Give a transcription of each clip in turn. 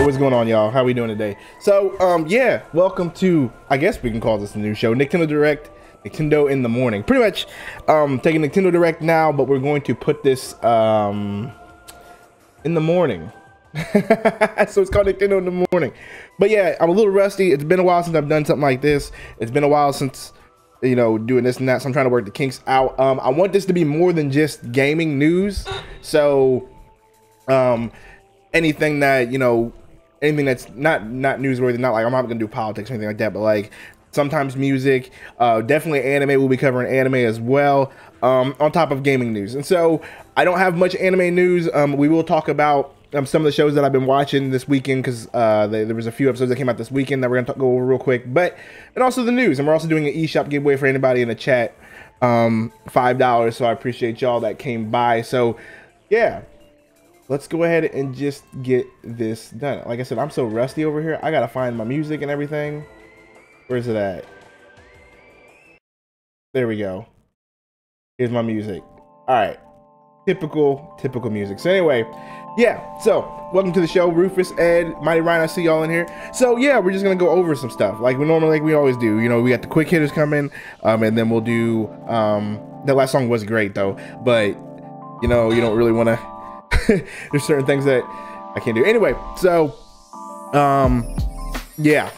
what's going on, y'all? How we doing today? So, yeah, welcome to, I guess we can call this a new show, Nicktendo Direct, Nicktendo in the morning. Pretty much, taking Nicktendo Direct now, but we're going to put this, in the morning. So it's called Nicktendo in the morning. But yeah, I'm a little rusty. It's been a while since I've done something like this. It's been a while since, you know, doing this and that, so I'm trying to work the kinks out. I want this to be more than just gaming news. So, anything that, you know, anything that's not newsworthy, not like, I'm not gonna do politics or anything like that, but like sometimes music, definitely anime. We'll be covering anime as well, on top of gaming news. And so I don't have much anime news. We will talk about some of the shows that I've been watching this weekend, because there was a few episodes that came out this weekend that we're gonna go over real quick, and also the news. And we're also doing an eShop giveaway for anybody in the chat, $5. So I appreciate y'all that came by. So yeah, let's go ahead and just get this done. Like I said, I'm so rusty over here. I gotta find my music and everything. Where's it at? There we go. Here's my music. All right, typical music. So anyway, yeah, so welcome to the show. Rufus, Ed, Mighty Ryan, I see y'all in here. So yeah, we're just gonna go over some stuff like we always do. You know, we got the quick hitters coming, and then we'll do that last song was great though, but you know, you don't really want to there's certain things that I can't do. Anyway, so yeah,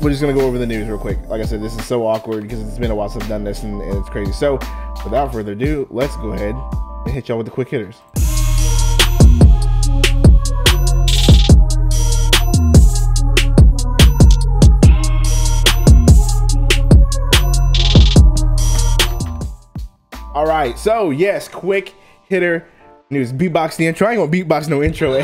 we're just gonna go over the news real quick. Like I said, this is so awkward because it's been a while since I've done this, and it's crazy. So without further ado, let's go ahead and hit y'all with the quick hitters. All right, so yes, quick hitter news. Beatbox the intro. I ain't gonna beatbox no intro.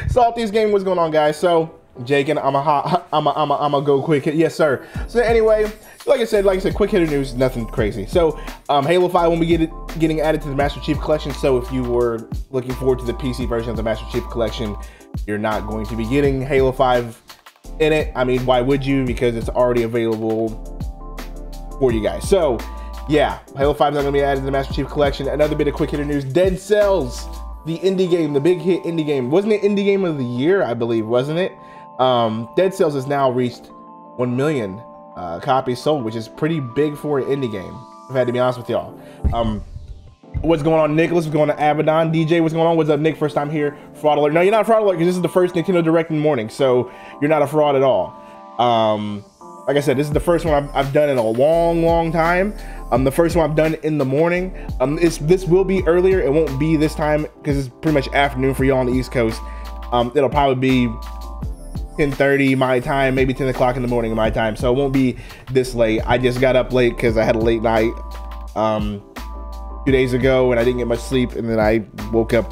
Salty's game, what's going on, guys? So Jake and I'm a go quick hit. Yes, sir. So anyway, like I said, quick hitter news, nothing crazy. So Halo 5 won't be getting added to the Master Chief Collection. So if you were looking forward to the PC version of the Master Chief Collection, you're not going to be getting Halo 5 in it. I mean, why would you? Because it's already available for you guys. So yeah, Halo 5 is not going to be added to the Master Chief Collection. Another bit of quick hitter news. Dead Cells, the indie game, the big hit indie game. Wasn't it indie game of the year, I believe, wasn't it? Dead Cells has now reached 1 million copies sold, which is pretty big for an indie game. I've had to be honest with y'all. What's going on, Nicholas? What's going on, Avidan? DJ, what's going on? What's up, Nick? First time here. Fraud alert. No, you're not a fraud alert because this is the first Nicktendo Direct in the morning, so you're not a fraud at all. Like I said, this is the first one I've done in a long time. The first one I've done in the morning. This will be earlier. It won't be this time because it's pretty much afternoon for y'all on the East Coast. It'll probably be 10:30 my time, maybe 10 o'clock in the morning my time. So it won't be this late. I just got up late because I had a late night 2 days ago and I didn't get much sleep, and then I woke up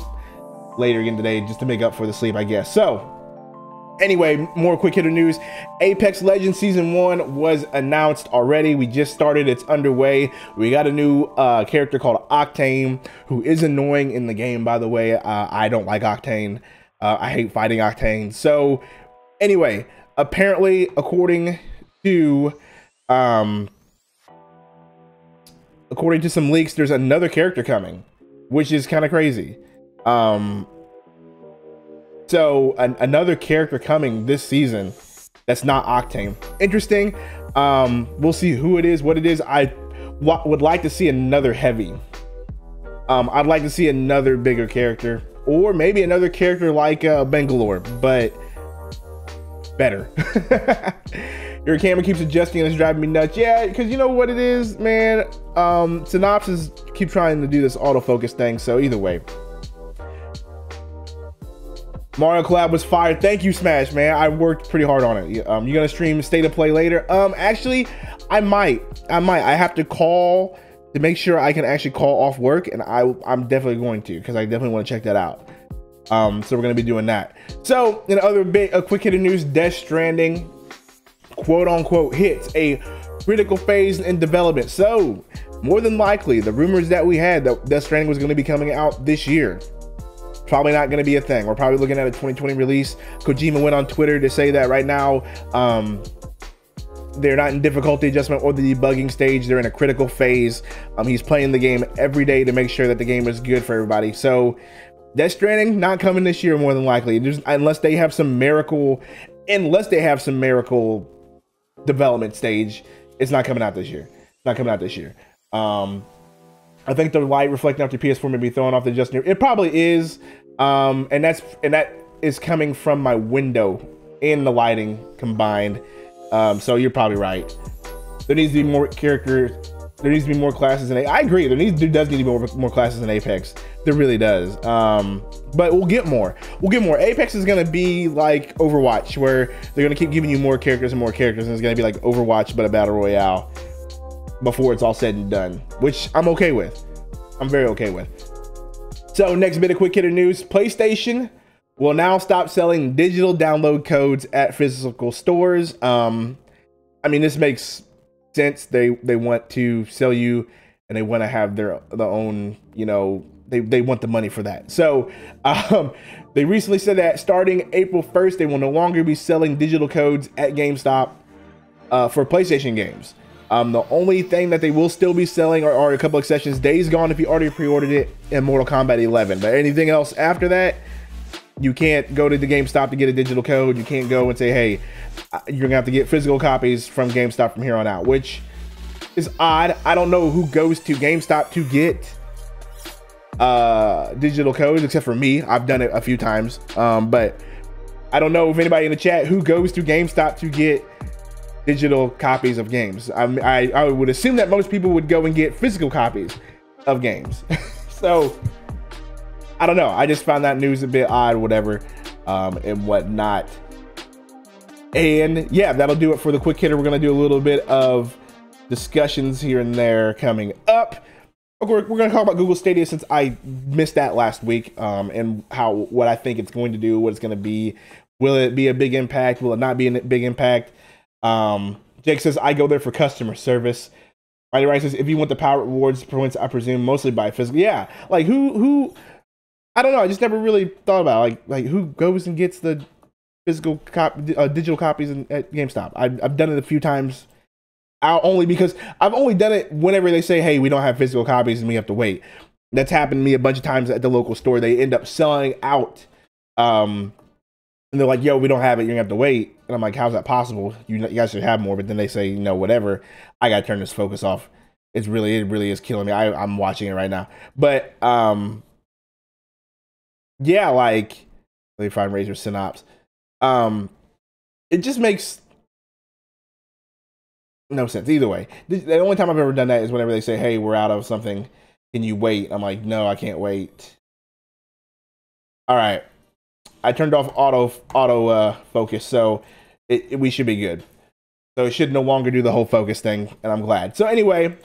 later again today just to make up for the sleep, I guess. So anyway, more quick hitter news. Apex Legends Season 1 was announced already. We just started. It's underway. We got a new character called Octane, who is annoying in the game, by the way. I don't like Octane. I hate fighting Octane. So anyway, apparently, according to some leaks, there's another character coming, which is kind of crazy. So another character coming this season that's not Octane. Interesting. We'll see who it is, what it is. I would like to see another heavy. I'd like to see another bigger character, or maybe another character like Bangalore, but better. Your camera keeps adjusting and it's driving me nuts. Yeah, because you know what it is, man. Synopsis keep trying to do this autofocus thing, so either way. Mario collab was fired. Thank you, Smash, man. I worked pretty hard on it. You gonna stream State of Play later? Actually, I might. I have to call to make sure I can actually call off work, and I'm definitely going to, because I definitely want to check that out. So we're gonna be doing that. So in other quick hitter news, Death Stranding, quote unquote, hits a critical phase in development. So more than likely, the rumors that we had that Death Stranding was going to be coming out this year, probably not going to be a thing. We're probably looking at a 2020 release. Kojima went on Twitter to say that right now they're not in difficulty adjustment or the debugging stage. They're in a critical phase. He's playing the game every day to make sure that the game is good for everybody. So Death Stranding not coming this year more than likely. Unless they have some miracle development stage, it's not coming out this year. It's not coming out this year. I think the light reflecting off the PS4 may be throwing off the adjustment. It probably is, and that is coming from my window and the lighting combined. So you're probably right. There needs to be more characters. There needs to be more classes in I agree. There does need to be more classes in Apex. There really does. But we'll get more. We'll get more. Apex is gonna be like Overwatch, where they're gonna keep giving you more characters and more characters, and it's gonna be like Overwatch but a battle royale before it's all said and done, which I'm okay with. I'm very okay with. So next bit of quick hitter news: PlayStation will now stop selling digital download codes at physical stores. I mean, this makes sense. They want to sell you, and they want to have their own, you know, they want the money for that. So they recently said that starting April 1st, they will no longer be selling digital codes at GameStop for PlayStation games. The only thing that they will still be selling are a couple exceptions. Days Gone, if you already pre-ordered it, and Mortal Kombat 11. But anything else after that, you can't go to the GameStop to get a digital code. You can't go and say, hey, you're gonna have to get physical copies from GameStop from here on out, which is odd. I don't know who goes to GameStop to get digital codes except for me. I've done it a few times, but I don't know if anybody in the chat who goes to GameStop to get digital copies of games. I would assume that most people would go and get physical copies of games. So I don't know. I just found that news a bit odd, whatever, and whatnot. And yeah, that'll do it for the quick hitter. We're gonna do a little bit of discussions here and there coming up. We're gonna talk about Google Stadia, since I missed that last week, and what I think it's going to do, what it's gonna be. Will it be a big impact? Will it not be a big impact? Jake says, I go there for customer service. Mighty Ryan says, if you want the power rewards points, I presume mostly by physical. Yeah, like who I don't know. I just never really thought about like who goes and gets the physical digital copies at GameStop. I've done it a few times, only because I've only done it whenever they say, hey, we don't have physical copies and we have to wait. That's happened to me a bunch of times at the local store. They end up selling out, and they're like, yo, we don't have it, you're gonna have to wait. And I'm like, how's that possible? You guys should have more. But then they say, you know, whatever, I gotta turn this focus off. It really is killing me. I'm watching it right now. But yeah, like, let me find Razor Synops. It just makes no sense either way. The only time I've ever done that is whenever they say, hey, we're out of something, can you wait? I'm like, no, I can't wait. All right, I turned off auto focus, so we should be good. So it should no longer do the whole focus thing, and I'm glad. So anyway,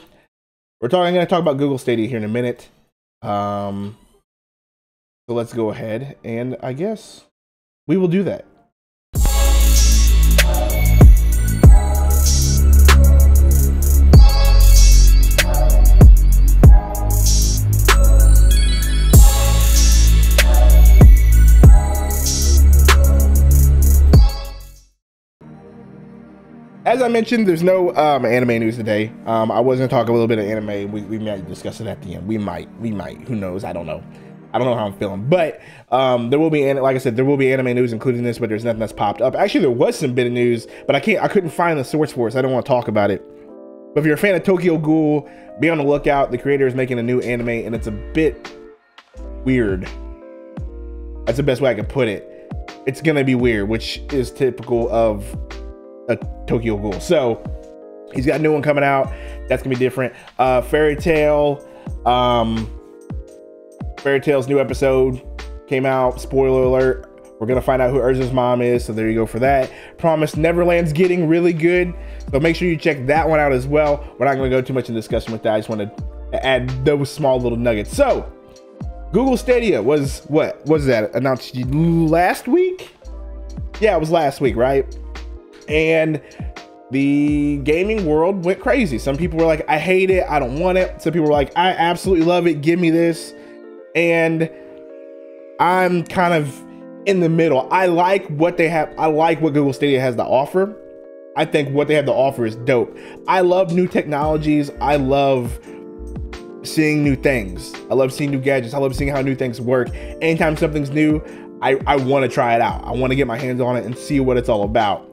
I'm going to talk about Google Stadia here in a minute. So let's go ahead, and I guess we will do that. As I mentioned, there's no anime news today. I was going to talk a little bit of anime. We might discuss it at the end. We might. Who knows? I don't know. I don't know how I'm feeling. But there will be, like I said, there will be anime news including this, but there's nothing that's popped up. Actually, there was some bit of news, but I couldn't find the source for it, so I don't want to talk about it. But if you're a fan of Tokyo Ghoul, be on the lookout. The creator is making a new anime, and it's a bit weird. That's the best way I could put it. It's going to be weird, which is typical of a Tokyo Ghoul. So he's got a new one coming out. That's gonna be different. Fairy Tail's new episode came out. Spoiler alert, we're gonna find out who Urza's mom is, so there you go for that. Promised Neverland's getting really good, so make sure you check that one out as well. We're not gonna go too much in discussion with that. I just wanted to add those small little nuggets. So Google Stadia was, what was that, announced last week? Yeah, it was last week, right? And the gaming world went crazy. Some people were like, I hate it, I don't want it. Some people were like, I absolutely love it, give me this. And I'm kind of in the middle. I like what they have. I like what Google Stadia has to offer. I think what they have to offer is dope. I love new technologies. I love seeing new things. I love seeing new gadgets. I love seeing how new things work. Anytime something's new, I want to try it out. I want to get my hands on it and see what it's all about.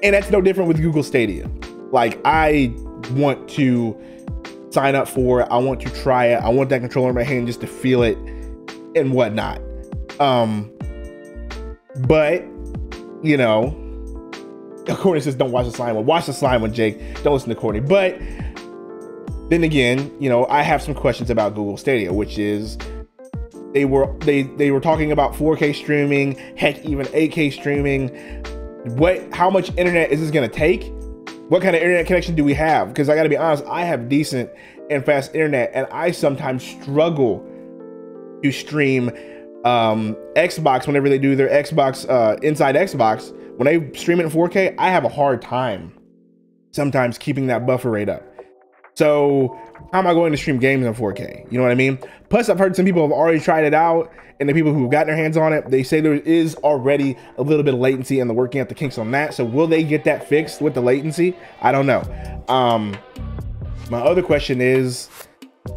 And that's no different with Google Stadia. Like, I want to sign up for it. I want to try it. I want that controller in my hand just to feel it and whatnot. But, you know, Courtney says, don't watch the slime one. Watch the slime one, Jake. Don't listen to Courtney. But then again, you know, I have some questions about Google Stadia, which is they were talking about 4K streaming, heck, even 8K streaming. How much internet is this going to take? What kind of internet connection do we have? Because I got to be honest, I have decent and fast internet, and I sometimes struggle to stream Xbox whenever they do their Xbox inside Xbox. When they stream it in 4K, I have a hard time sometimes keeping that buffer rate up. So how am I going to stream games in 4K? You know what I mean? Plus, I've heard some people have already tried it out, and the people who've gotten their hands on it, they say there is already a little bit of latency, and they're working out the kinks on that. So will they get that fixed with the latency? I don't know. My other question is,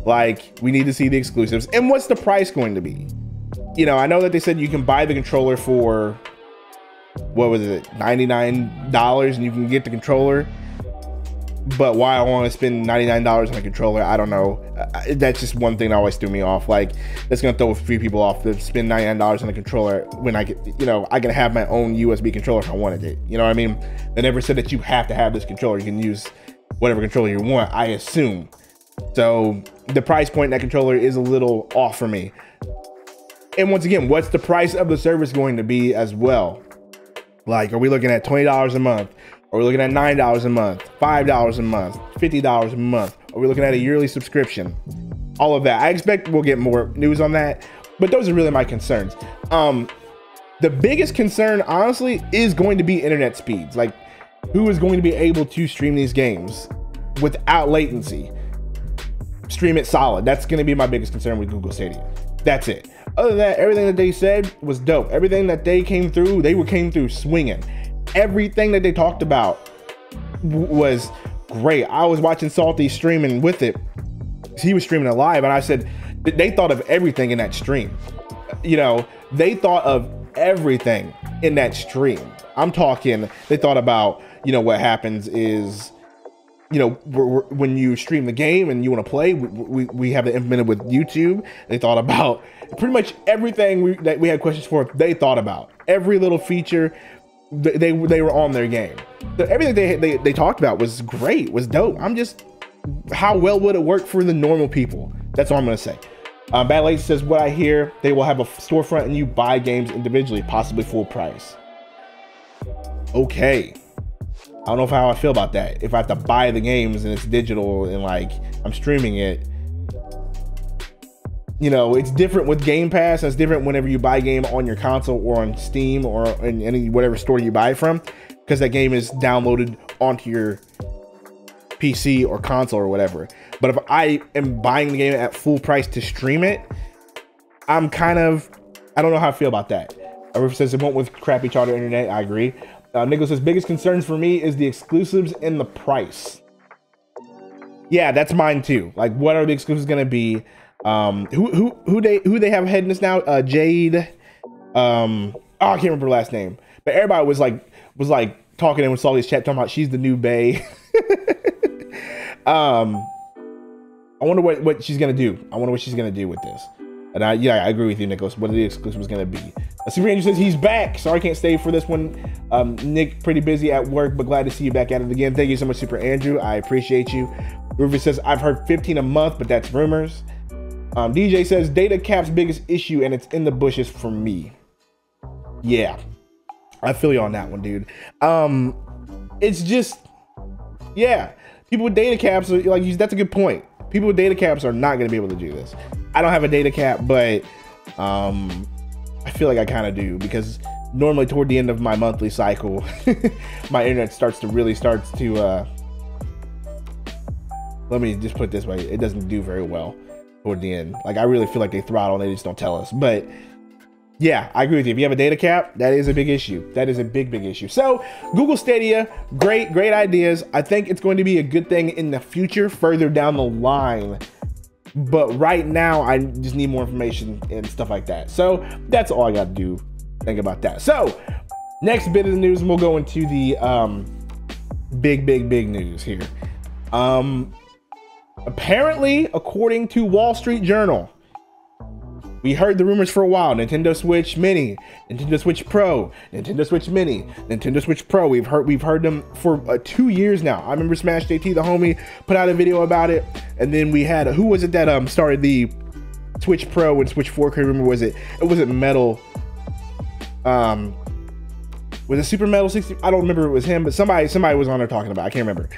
like, we need to see the exclusives, and what's the price going to be? You know, I know that they said you can buy the controller for, what was it, $99, and you can get the controller. But why I want to spend $99 on a controller, I don't know. That's just one thing that always threw me off. Like, that's gonna throw a few people off to spend $99 on a controller when I get, you know, I can have my own USB controller if I wanted it. You know what I mean? They never said that you have to have this controller. You can use whatever controller you want, I assume. So the price point in that controller is a little off for me. And once again, what's the price of the service going to be as well? Like, are we looking at $20 a month? Are we looking at $9 a month, $5 a month, $50 a month? Are we looking at a yearly subscription? All of that. I expect we'll get more news on that, but those are really my concerns. The biggest concern, honestly, is going to be internet speeds. Like, who is going to be able to stream these games without latency? Stream it solid. That's going to be my biggest concern with Google Stadia. That's it. Other than that, everything that they said was dope. Everything that they came through, came through swinging. Everything that they talked about was great. I was watching Salty streaming with it. He was streaming it live, and I said they thought of everything in that stream. You know, they thought of everything in that stream. I'm talking, they thought about, you know, what happens is, you know, when you stream the game and you want to play, we have it implemented with YouTube. They thought about pretty much everything that we had questions for. They thought about every little feature. They were on their game. So everything they talked about was great, was dope. I'm just, how well would it work for the normal people? That's all I'm gonna say. Bad Lady says, what I hear, they will have a storefront and you buy games individually, possibly full price. Okay. I don't know how I feel about that. If I have to buy the games and it's digital and like I'm streaming it, you know, it's different with Game Pass. It's different whenever you buy a game on your console or on Steam or in any whatever store you buy it from, because that game is downloaded onto your PC or console or whatever. But if I am buying the game at full price to stream it, I'm kind of, I don't know how I feel about that. Riff says it won't with crappy charter internet. I agree. Nicholas says biggest concerns for me is the exclusives and the price. Yeah, that's mine too. Like, what are the exclusives going to be? Who they have heading this now? Jade. Oh, I can't remember her last name. But everybody was like talking and with all these chat talking about she's the new Bae. I wonder what she's gonna do. I wonder what she's gonna do with this. And I agree with you, Nicholas. What are the exclusives gonna be? Super Andrew says he's back. Sorry I can't stay for this one. Nick, pretty busy at work, but glad to see you back at it again. Thank you so much, Super Andrew. I appreciate you. Rufus says I've heard 15 a month, but that's rumors. DJ says data cap's biggest issue, and it's in the bushes for me. Yeah, I feel you on that one, dude. It's just, yeah, people with data caps are like, that's a good point. People with data caps are not going to be able to do this. I don't have a data cap, but I feel like I kind of do, because normally toward the end of my monthly cycle, my internet really starts to, let me just put it this way, it doesn't do very well toward the end. Like, I really feel like they throttle and they just don't tell us. But yeah, I agree with you. If you have a data cap, that is a big issue. That is a big issue. So Google Stadia, great ideas. I think it's going to be a good thing in the future, further down the line. But right now, I just need more information and stuff like that. So that's all I got to do. Think about that. So next bit of the news, and we'll go into the big news here. Apparently, according to Wall Street Journal, we heard the rumors for a while. Nintendo Switch Mini, Nintendo Switch Pro, Nintendo Switch Mini, Nintendo Switch Pro. We've heard them for 2 years now. I remember Smash JT, the homie, put out a video about it, and then we had who was it that started the Switch Pro and Switch 4? Can you remember? Was it Metal? Was it Super Metal 60? I don't remember if it was him, but somebody was on there talking about it. I can't remember.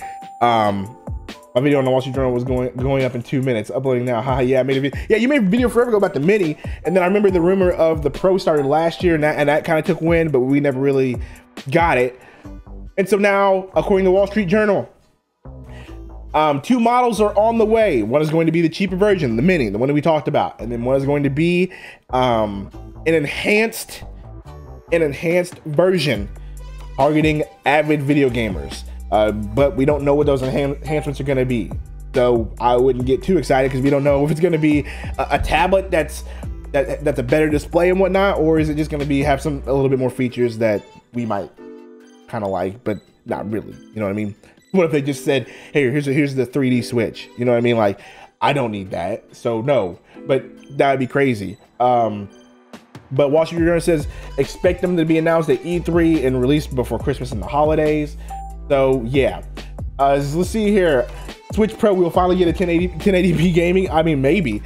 My video on the Wall Street Journal was going up in 2 minutes. Uploading now. Haha, yeah, I made a video. Yeah, you made a video forever ago about the Mini, and then I remember the rumor of the Pro started last year, and that kind of took wind, but we never really got it. And so now, according to the Wall Street Journal, 2 models are on the way. One is going to be the cheaper version, the Mini, the one that we talked about, and then one is going to be an enhanced version targeting avid video gamers. But we don't know what those enhancements are going to be. So I wouldn't get too excited because we don't know if it's going to be a tablet that's a better display and whatnot, or is it just going to have a little bit more features that we might kind of like, but not really. You know what I mean? What if they just said, hey, here's the 3D Switch? You know what I mean? Like, I don't need that. So no, but that would be crazy. But Wall Street Journal says expect them to be announced at E3 and released before Christmas and the holidays. So yeah, let's see here. Switch Pro will finally get a 1080p gaming. I mean, maybe.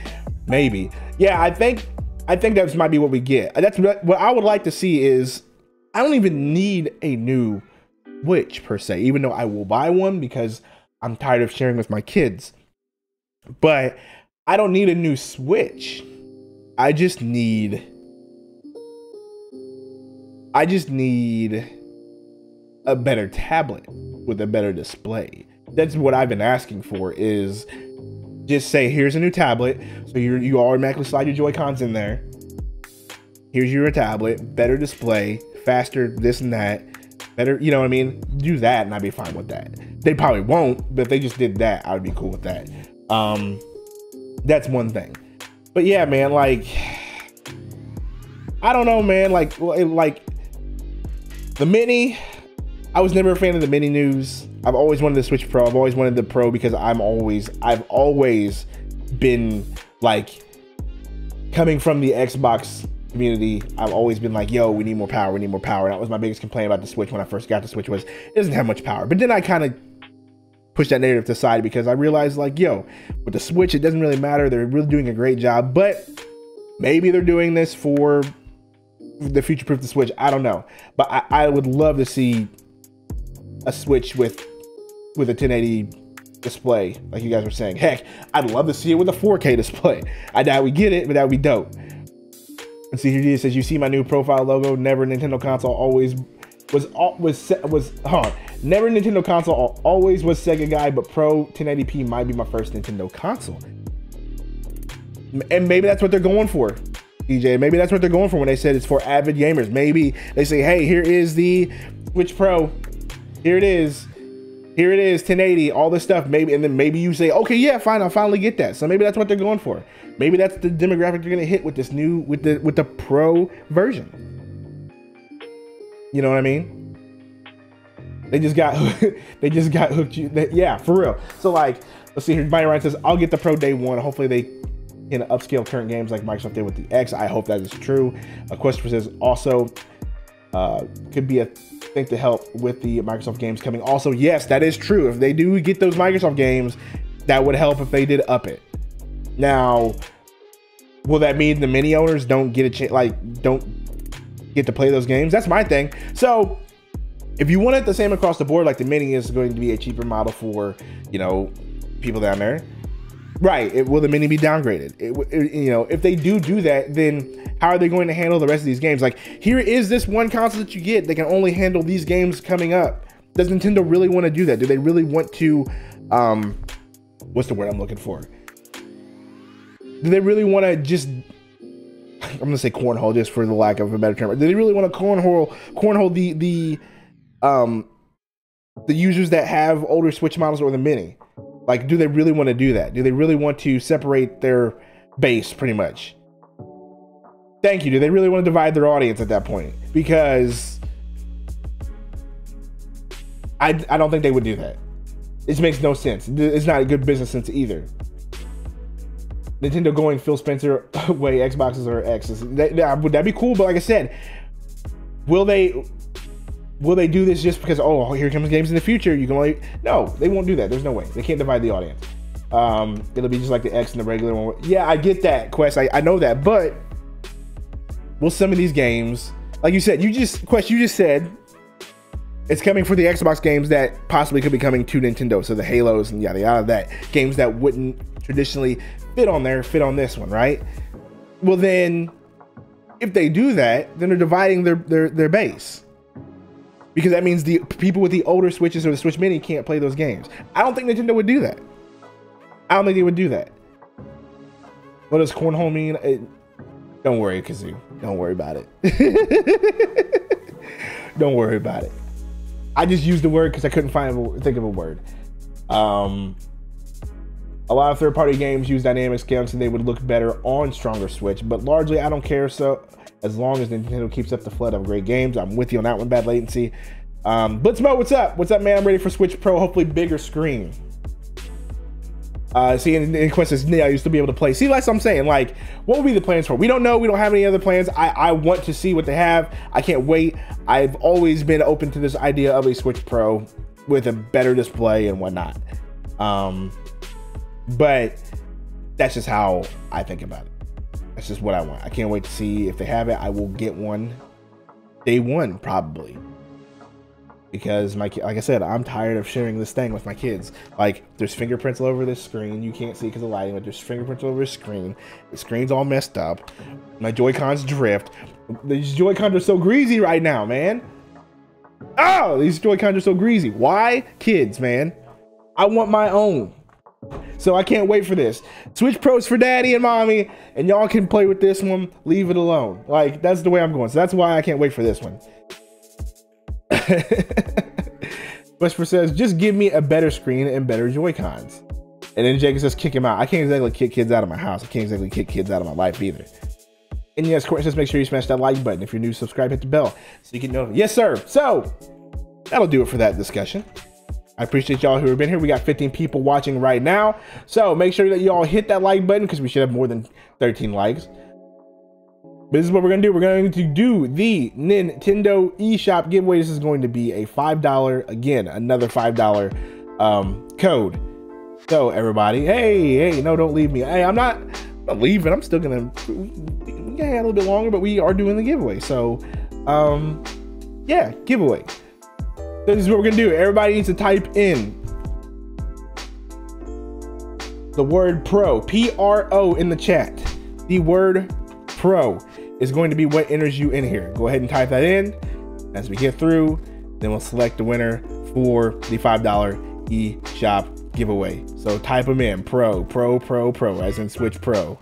Yeah, I think that might be what we get. That's what I would like to see. Is I don't even need a new Switch per se, even though I will buy one because I'm tired of sharing with my kids. But I don't need a new Switch. I just need a better tablet with a better display. That's what I've been asking for, is just say, here's a new tablet. So you automatically slide your Joy-Cons in there. Here's your tablet, better display, faster, this and that, better, you know what I mean? Do that and I'd be fine with that. They probably won't, but if they just did that, I would be cool with that. That's one thing. But yeah, man, like, I don't know, man, like the Mini, I was never a fan of the Mini news. I've always wanted the Switch Pro. I've always wanted the Pro because I've always been like, coming from the Xbox community, I've always been like, yo, we need more power. And that was my biggest complaint about the Switch when I first got the Switch, was it doesn't have much power. But then I kind of pushed that narrative to the side because I realized, like, yo, with the Switch, it doesn't really matter. They're really doing a great job, but maybe they're doing this for the future-proof the Switch. I don't know, but I would love to see a Switch with a 1080 display, like you guys were saying. Heck, I'd love to see it with a 4K display. I doubt we get it, but that would be dope. And see here it says, you see my new profile logo. Never Nintendo console, always never Nintendo console, always was Sega guy, but Pro 1080p might be my first Nintendo console. And maybe that's what they're going for, DJ. Maybe that's what they're going for when they said it's for avid gamers. Maybe they say, hey, here is the Switch Pro. Here it is. 1080, all this stuff. Maybe, and then maybe you say, okay, yeah, fine, I'll finally get that. So maybe that's what they're going for. Maybe that's the demographic they're gonna hit with this new, with the Pro version. You know what I mean? They just got hooked. Yeah, for real. So like, let's see here. Byron Ryan says, I'll get the Pro day one. Hopefully they can upscale current games like Microsoft did with the X. I hope that is true. Christopher says also could be a thing to help with the Microsoft games coming. Also, yes, that is true. If they do get those Microsoft games, that would help if they did up it. Now, will that mean the Mini owners don't get a chance, like, don't get to play those games? That's my thing. So if you want it the same across the board, like the Mini is going to be a cheaper model for, you know, people down there, right? Will the Mini be downgraded? You know, if they do that, then how are they going to handle the rest of these games? Like, here is this one console that you get. They can only handle these games coming up. Does Nintendo really want to do that? Do they really want to, what's the word I'm looking for? Do they really want to just, I'm going to say cornhole just for the lack of a better term. Do they really want to cornhole the users that have older Switch models or the Mini? Like, do they really want to do that? Do they really want to separate their base, pretty much? Thank you. Do they really want to divide their audience at that point? Because I don't think they would do that. It makes no sense. It's not a good business sense either. Nintendo going Phil Spencer way, Xboxes or X's. That'd be cool, but like I said, will they do this just because, oh, here comes games in the future? You can only... No, they won't do that. There's no way. They can't divide the audience. It'll be just like the X and the regular one. Yeah, I get that, Quest. I know that, but will some of these games, like you said, Quest, you just said it's coming for the Xbox games that possibly could be coming to Nintendo. So the Halos and yada yada, that games that wouldn't traditionally fit on this one, right? Well, then if they do that, then they're dividing their base, because that means the people with the older Switches or the Switch Mini can't play those games. I don't think Nintendo would do that. I don't think they would do that. What does cornhole mean? Don't worry, Kazoo. Don't worry about it. Don't worry about it. I just used the word because I couldn't think of a word. A lot of third-party games use dynamic scaling so they would look better on stronger Switch, but largely I don't care. So as long as Nintendo keeps up the flood of great games, I'm with you on that one. Bad latency. Blitzmo, what's up? What's up, man? I'm ready for Switch Pro. Hopefully bigger screen. See, and Quest says, yeah, I used to be able to play. See, that's what I'm saying. Like, what would be the plans for? We don't know. We don't have any other plans. I want to see what they have. I can't wait. I've always been open to this idea of a Switch Pro with a better display and whatnot. But that's just how I think about it. That's just what I want. I can't wait to see if they have it. I will get one day one, probably. Because like I said, I'm tired of sharing this thing with my kids. Like, there's fingerprints all over this screen. You can't see because of lighting, but there's fingerprints all over the screen. The screen's all messed up. My Joy-Cons drift. These Joy-Cons are so greasy right now, man. Oh, these Joy-Cons are so greasy. Why? Kids, man. I want my own. So I can't wait for this. Switch Pros for daddy and mommy, and y'all can play with this one. Leave it alone. Like, that's the way I'm going. So that's why I can't wait for this one. Whisper says, just give me a better screen and better Joy-Cons. And then Jacob says, kick him out. I can't exactly kick kids out of my house. I can't exactly kick kids out of my life either. And yes, Courtney says, make sure you smash that like button. If you're new, subscribe, hit the bell so you can know. Yes, sir. So that'll do it for that discussion. I appreciate y'all who have been here. We got 15 people watching right now. So make sure that y'all hit that like button because we should have more than 13 likes. But this is what we're going to do. We're going to do the Nintendo eShop giveaway. This is going to be a $5, again, another $5 code. So everybody, hey, no, don't leave me. Hey, I'm not leaving. I'm still going to, we got a little bit longer, but we are doing the giveaway. So, yeah, giveaway. So this is what we're going to do. Everybody needs to type in the word pro, P-R-O, in the chat. The word pro is going to be what enters you in here. Go ahead and type that in. As we get through, then we'll select the winner for the $5 eShop giveaway. So type them in, pro, as in Switch Pro.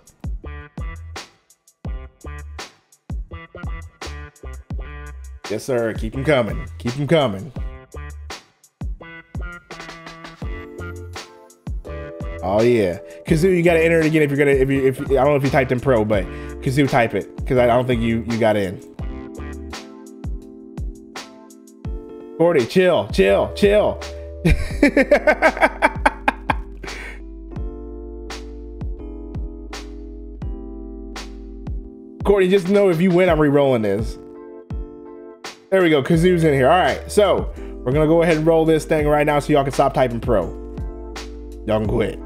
Yes, sir. Keep them coming. Keep them coming. Oh yeah, Kazoo, you gotta enter it again if you're gonna. If I don't know if you typed in pro, but Kazoo, type it because I don't think you got in. Gordy, chill. Courtney, just know if you win, I'm re-rolling this. There we go. Kazoo's in here. All right, so we're gonna go ahead and roll this thing right now so y'all can stop typing pro. Y'all can quit.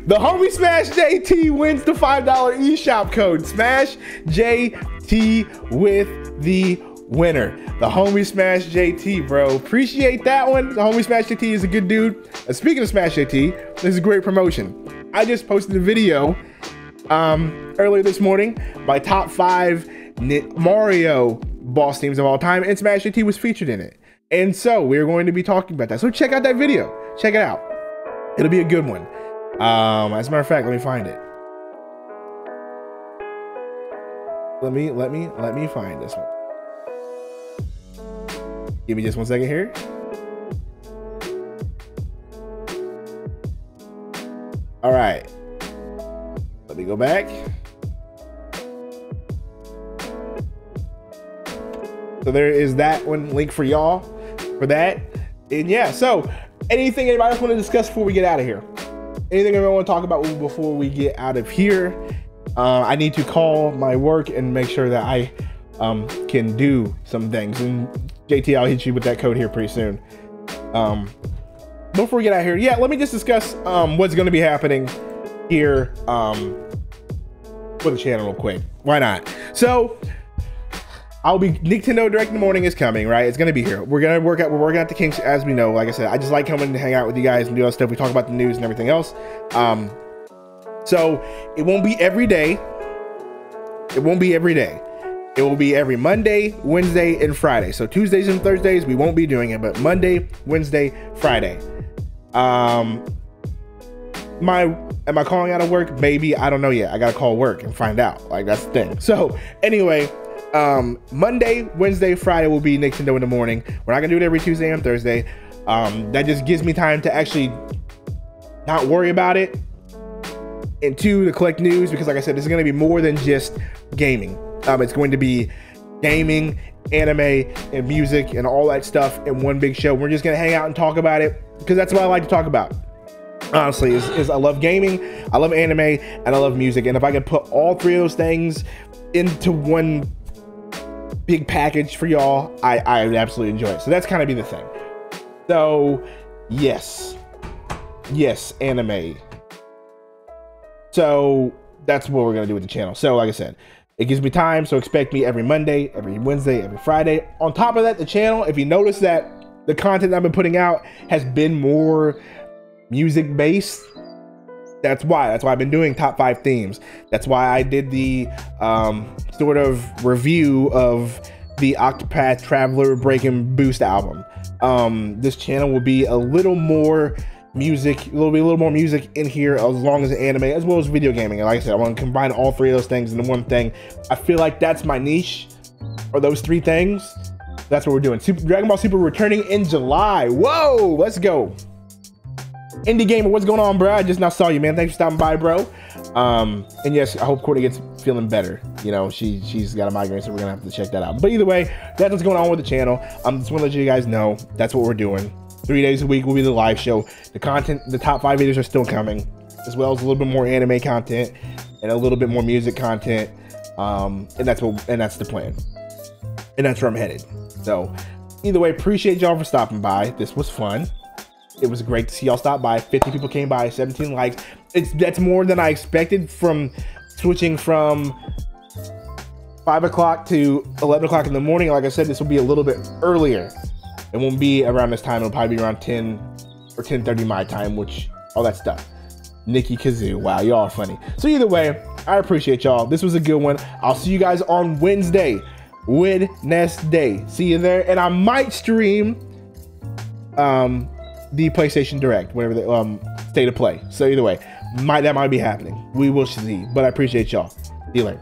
The homie Smash JT wins the $5 eShop code. Smash JT with the winner. The homie Smash JT, bro. Appreciate that one. The homie Smash JT is a good dude. Speaking of Smash JT, this is a great promotion. I just posted a video earlier this morning. My top 5 Mario boss teams of all time, and Smash JT was featured in it. And so we're going to be talking about that. So check out that video. Check it out. It'll be a good one. As a matter of fact, let me find it. Let me find this one. Give me just 1 second here. All right. Let me go back. So there is that one link for y'all for that. And yeah, so anything anybody else want to discuss before we get out of here? Anything everyone want to talk about before we get out of here? I need to call my work and make sure that I can do some things. And JT, I'll hit you with that code here pretty soon. Before we get out of here, yeah, let me just discuss what's going to be happening here for the channel real quick. Why not? So I'll be Nicktendo Direct in the Morning is coming, right? It's gonna be here. We're working out the kinks, as we know. Like I said, I just like coming to hang out with you guys and do all stuff. We talk about the news and everything else. So it won't be every day. It won't be every day. It will be every Monday, Wednesday, and Friday. So Tuesdays and Thursdays we won't be doing it, but Monday, Wednesday, Friday. Am I calling out of work? Maybe. I don't know yet. I gotta call work and find out. Like, that's the thing. So anyway, Monday, Wednesday, Friday will be Nicktendo in the Morning. We're not gonna do it every Tuesday and Thursday. That just gives me time to actually not worry about it, and two, to collect news, because like I said, this is gonna be more than just gaming. It's going to be gaming, anime, and music, and all that stuff in one big show. We're just gonna hang out and talk about it, because that's what I like to talk about. Honestly, is I love gaming, I love anime, and I love music. And if I could put all three of those things into one big package for y'all, I would absolutely enjoy it. So that's kind of be the thing. So yes, anime. So that's what we're gonna do with the channel. So like I said, it gives me time, so expect me every Monday, every Wednesday, every Friday. On top of that, the channel, if you notice that the content I've been putting out has been more music based, that's why I've been doing top 5 themes. That's why I did the sort of review of the Octopath Traveler Break and Boost album. This channel will be a little more music, a little more music in here, as long as anime, as well as video gaming. And like I said, I want to combine all three of those things into one thing. I feel like that's my niche, or those three things. That's what we're doing. Dragon Ball Super returning in July. Whoa, let's go. Indie Gamer, what's going on, bro? I just now saw you, man. Thanks for stopping by, bro. And yes, I hope Courtney gets feeling better. You know, she's got a migraine, so we're gonna have to check that out. But either way, that's what's going on with the channel. Just want to let you guys know that's what we're doing. 3 days a week will be the live show. The content, the top 5 videos are still coming, as well as a little bit more anime content and a little bit more music content. And that's the plan. And that's where I'm headed. So either way, appreciate y'all for stopping by. This was fun. It was great to see y'all stop by. 50 people came by, 17 likes. That's more than I expected from switching from 5 o'clock to 11 o'clock in the morning. Like I said, this will be a little bit earlier. It won't be around this time. It'll probably be around 10 or 10:30 my time, which, all that stuff. Nikki Kazoo, wow, y'all are funny. So either way, I appreciate y'all. This was a good one. I'll see you guys on Wednesday. Wednesday. See you there. And I might stream the PlayStation Direct, whatever the State of Play. So either way, that might be happening. We will see. But I appreciate y'all. See you later.